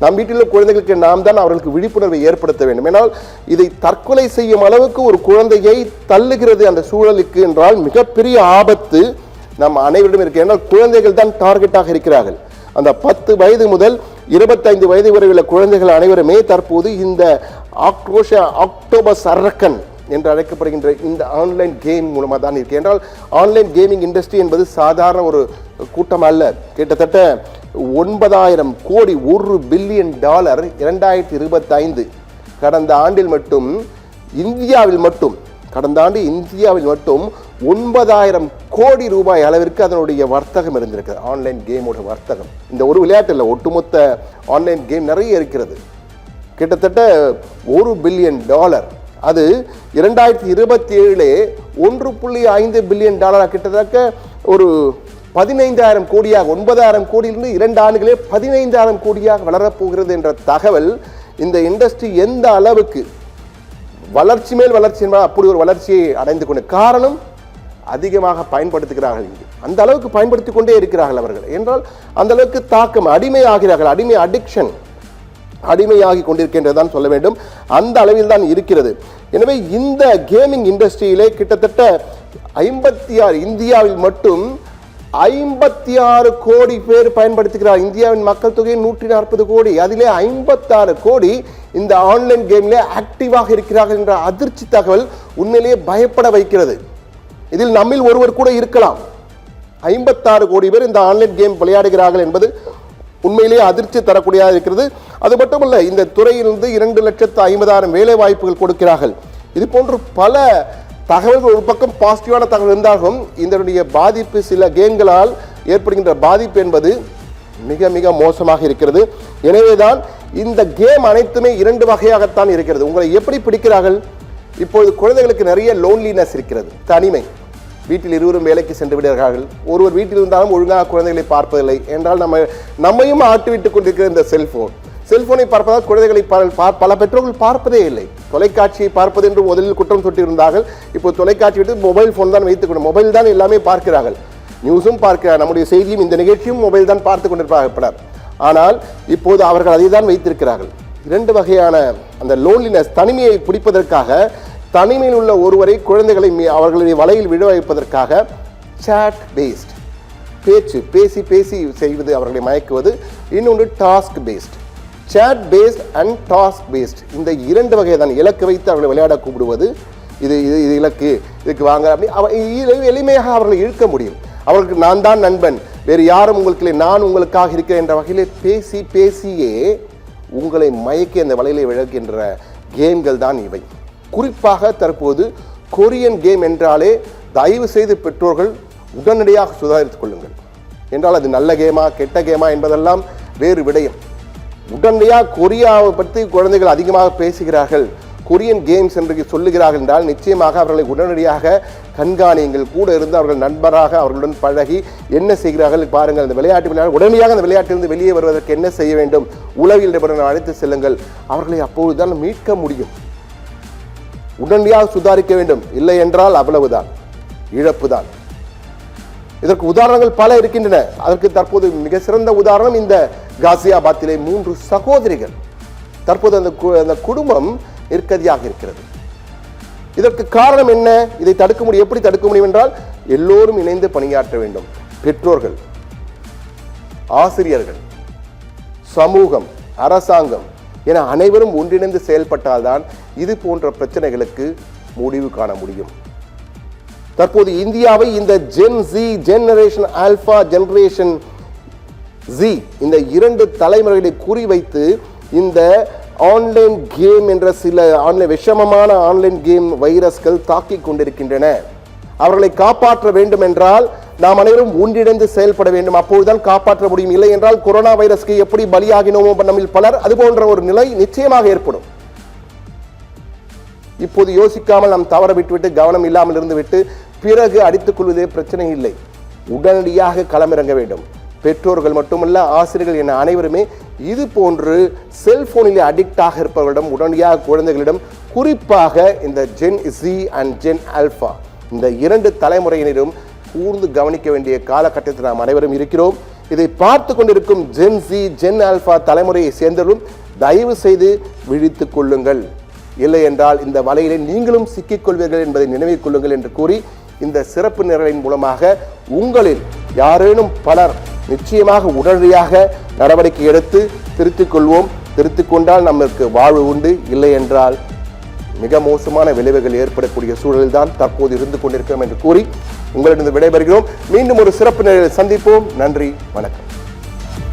நம் வீட்டில் குழந்தைகளுக்கு நாம் தான் அவர்களுக்கு விழிப்புணர்வை ஏற்படுத்த வேண்டும். ஏன்னால் இதை தற்கொலை செய்யும் அளவுக்கு ஒரு குழந்தையை தள்ளுகிறது அந்த சூழலுக்கு என்றால் மிகப்பெரிய ஆபத்து நம் அனைவரிடம் இருக்கு. ஏன்னால் குழந்தைகள் தான் டார்கெட்டாக இருக்கிறார்கள். அந்த 10 வயது முதல் 25 வயது வரை உள்ள குழந்தைகள் அனைவருமே தற்போது இந்த ஆக்டோபஸ் அரக்கன் என்று அழைக்கப்படுகின்ற இந்த ஆன்லைன் கேம் மூலமாக தான் இருக்கு. என்றால் ஆன்லைன் கேமிங் இண்டஸ்ட்ரி என்பது சாதாரண ஒரு கூட்டம் அல்ல. கிட்டத்தட்ட 9,000 கோடி $1 பில்லியன் 2025 கடந்த ஆண்டில் மட்டும் இந்தியாவில் மட்டும் 9,000 கோடி ரூபாய் அளவிற்கு அதனுடைய வர்த்தகம் இருந்திருக்கு. ஆன்லைன் கேமோட வர்த்தகம் இந்த ஒரு விளையாட்டு இல்லை, ஒட்டுமொத்த ஆன்லைன் கேம் நிறைய இருக்கிறது. கிட்டத்தட்ட $1 பில்லியன். அது 2027 $1.5 பில்லியன் கிட்டத்தட்ட ஒரு 15,000 கோடியாக 9,000 கோடியிலிருந்து 2 ஆண்டுகளே 15,000 கோடியாக வளரப்போகிறது என்ற தகவல் இந்த இண்டஸ்ட்ரி எந்த அளவுக்கு வளர்ச்சி மேல் வளர்ச்சி என்பது அப்படி ஒரு வளர்ச்சியை அடைந்து கொண்டு காரணம் அதிகமாக பயன்படுத்துகிறார்கள். அந்த அளவுக்கு பயன்படுத்தி கொண்டே இருக்கிறார்கள் அவர்கள் என்றால் அந்த அளவுக்கு தாக்கம் அடிமையாகிறார்கள். அடிக்ஷன் அடிமையாகி கொண்டிருக்கின்றதான் சொல்ல வேண்டும். அந்த அளவில் தான் இருக்கிறது. எனவே இந்த கேமிங் இண்டஸ்ட்ரியிலே கிட்டத்தட்ட 56 இந்தியாவில் மட்டும் 56 கோடி பேர் பயன்படுத்துகிறார். இந்தியாவின் மக்கள் தொகை 140 கோடி. அதிலே 56 கோடி இந்த ஆன்லைன் கேம்ல ஆக்டிவாக இருக்கிறார்கள் என்ற அதிர்ச்சி தகவல் உண்மையிலேயே பயப்பட வைக்கிறது. இதில் நம்மில் ஒருவர் கூட இருக்கலாம். 56 கோடி பேர் இந்த ஆன்லைன் கேம் விளையாடுகிறார்கள் என்பது உண்மையிலேயே அதிர்ச்சி தரக்கூடியதாக இருக்கிறது. அது மட்டுமல்ல, இந்த துறையிலிருந்து 2,50,000 வேலை வாய்ப்புகள் கொடுக்கிறார்கள். இது போன்று பல தகவல்கள் ஒரு பக்கம் பாசிட்டிவான தகவல் இருந்தாலும் இதனுடைய பாதிப்பு சில கேம்களால் ஏற்படுகின்ற பாதிப்பு என்பது மிக மிக மோசமாக இருக்கிறது. எனவேதான் இந்த கேம் அனைத்துமே 2 வகையாகத்தான் இருக்கிறது. உங்களை எப்படி பிடிக்கிறார்கள்? இப்பொழுது குழந்தைகளுக்கு நிறைய லோன்லினஸ் இருக்கிறது, தனிமை. வீட்டில் இருவரும் வேலைக்கு சென்று விடுகிறார்கள். ஒருவர் வீட்டில் இருந்தாலும் ஒழுங்காக குழந்தைகளை பார்ப்பதில்லை என்றால் நம்மையும் ஆட்டுவிட்டுக் கொண்டிருக்கிற இந்த செல்போனை பார்ப்பதால் குழந்தைகளை பல பெற்றோர்கள் பார்ப்பதே இல்லை. தொலைக்காட்சியை பார்ப்பது என்று முதலில் குற்றம் சொட்டியிருந்தார்கள். இப்போ தொலைக்காட்சி விட்டு மொபைல் போன் தான் வைத்துக்கொண்டு மொபைல் தான் எல்லாமே பார்க்கிறார்கள். நியூஸும் பார்க்கிறார், நம்முடைய செய்தியும் இந்த நிகழ்ச்சியும் மொபைல் தான் பார்த்து கொண்டிருப்பார்கள். ஆனால் இப்போது அவர்கள் அதை தான் வைத்திருக்கிறார்கள். 2 வகையான அந்த லோன்லினஸ் தனிமையை பிடிப்பதற்காக தனிமையில் உள்ள ஒருவரை குழந்தைகளை அவர்களுடைய வலையில் விழ வைப்பதற்காக சாட் பேஸ்ட் பேசி செய்வது, அவர்களை மயக்குவது. இன்னொன்று task based. Chat based and task based இந்த 2 வகை தான். இலக்கு வைத்து அவர்களை விளையாட கூப்பிடுவது. இது இலக்கு, இதுக்கு வாங்க அப்படி எளிமையாக அவர்களை இழுக்க முடியும். அவர்களுக்கு நான் தான் நண்பன், வேறு யாரும் உங்களுக்கு இல்லை, நான் உங்களுக்காக இருக்கிறேன் என்ற வகையிலே பேசியே உங்களை மயக்கி அந்த வலையிலே விழக்கின்ற கேம்கள் தான் இவை. குறிப்பாக தற்போது கொரியன் கேம் என்றாலே தயவு செய்து பெற்றோர்கள் உடனடியாக சுதாரித்துக் கொள்ளுங்கள். என்றால் அது நல்ல கேமா கெட்ட கேமா என்பதெல்லாம் வேறு விடயம். உடனடியாக கொரியாவை பற்றி குழந்தைகள் அதிகமாக பேசுகிறார்கள், கொரியன் கேம்ஸ் என்று சொல்லுகிறார்கள் என்றால் நிச்சயமாக அவர்களை உடனடியாக கண்காணியுங்கள். கூட இருந்து அவர்கள் நண்பராக அவர்களுடன் பழகி என்ன செய்கிறார்கள் பாருங்கள். அந்த விளையாட்டு உடனடியாக அந்த விளையாட்டிலிருந்து வெளியே வருவதற்கு என்ன செய்ய வேண்டும், உளவியல் நிபுணர் அழைத்து செல்லுங்கள். அவர்களை அப்பொழுதுதான் மீட்க முடியும். உடனடியாக சுதாரிக்க வேண்டும், இல்லை என்றால் அவ்வளவுதான், இழப்பு தான். இதற்கு உதாரணங்கள் பல இருக்கின்றன. அதற்கு தற்போது மிக சிறந்த உதாரணம் இந்த காசியாபாத்திலே 3 சகோதரிகள். தற்போது அந்த குடும்பம் நிற்கதியாக இருக்கிறது. இதற்கு காரணம் என்ன? இதை தடுக்க முடியும். எப்படி தடுக்க முடியும் என்றால் எல்லோரும் இணைந்து பணியாற்ற வேண்டும். பெற்றோர்கள், ஆசிரியர்கள், சமூகம், அரசாங்கம் என அனைவரும் ஒன்றிணைந்து செயல்பட்டால்தான் இது போன்ற பிரச்சனைகளுக்கு முடிவு காண முடியும். தற்போது இந்தியாவை இந்த ஜெனரேஷன் ஆல்பா, ஜெனரேஷன் ஜி இந்த 2 தலைமுறைகளை குறிவைத்து இந்த ஆன்லைன் கேம் என்ற சில விஷமமான ஆன்லைன் கேம் வைரஸ்கள் தாக்கிக் கொண்டிருக்கின்றன. அவர்களை காப்பாற்ற வேண்டும் என்றால் நாம் அனைவரும் ஒன்றிணைந்து செயல்பட வேண்டும். அப்போதுதான் காப்பாற்ற முடியும். இல்லை என்றால் கொரோனா வைரஸ்க்கு எப்படி பலியாகினோமோ நம்மில் பலர், அது போன்ற ஒரு நிலை நிச்சயமாக ஏற்படும். இப்போது யோசிக்காமல் நாம் தவற விட்டுவிட்டு கவனம் இல்லாமல் இருந்து விட்டு பிறகு அடித்துக் கொள்வதே பிரச்சனை இல்லை. உடனடியாக களமிறங்க வேண்டும். பெற்றோர்கள் மட்டுமல்ல, ஆசிரியர்கள் என அனைவருமே இது போன்று செல்போனிலே அடிக்டாக இருப்பவர்களிடம் உடனடியாக குழந்தைகளிடம், குறிப்பாக இந்த Gen Z and Gen Alpha இந்த 2 தலைமுறையினரும் கூர்ந்து கவனிக்க வேண்டிய காலகட்டத்தில் நாம் அனைவரும் இருக்கிறோம். இதை பார்த்து கொண்டிருக்கும் ஜென்சி, ஜென் ஆல்பா தலைமுறையை சேர்ந்தவர்களும் தயவு செய்து விழித்துக் கொள்ளுங்கள். இல்லை என்றால் இந்த வலையிலே நீங்களும் சிக்கிக்கொள்வீர்கள் என்பதை நினைவில் கொள்ளுங்கள் என்று கூறி இந்த சிறப்பு நிரலின் மூலமாக உங்களில் யாரேனும் பலர் நிச்சயமாக உடனடியாக நடவடிக்கை எடுத்து திருத்திக் கொள்வோம். திருத்திக் கொண்டால் நமக்கு வாழ்வு உண்டு. இல்லை என்றால் மிக மோசமான விளைவுகள் ஏற்படக்கூடிய சூழலில் தான் தற்போது இருந்து கொண்டிருக்கிறோம் என்று கூறி உங்களிடம் விடைபெறுகிறோம். மீண்டும் ஒரு சிறப்பு நிலையில் சந்திப்போம். நன்றி, வணக்கம்.